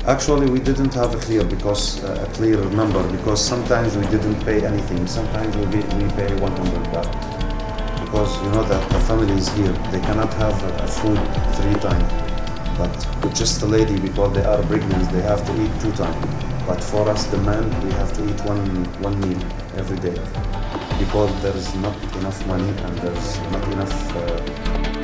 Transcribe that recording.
Actually, we didn't have a clear number because sometimes we didn't pay anything. Sometimes we pay 100 baht because you know that the family is here. They cannot have food 3 times. But with just a lady, because they are pregnant, they have to eat 2 times. But for us, the man, we have to eat one meal every day because there is not enough money and there's not enough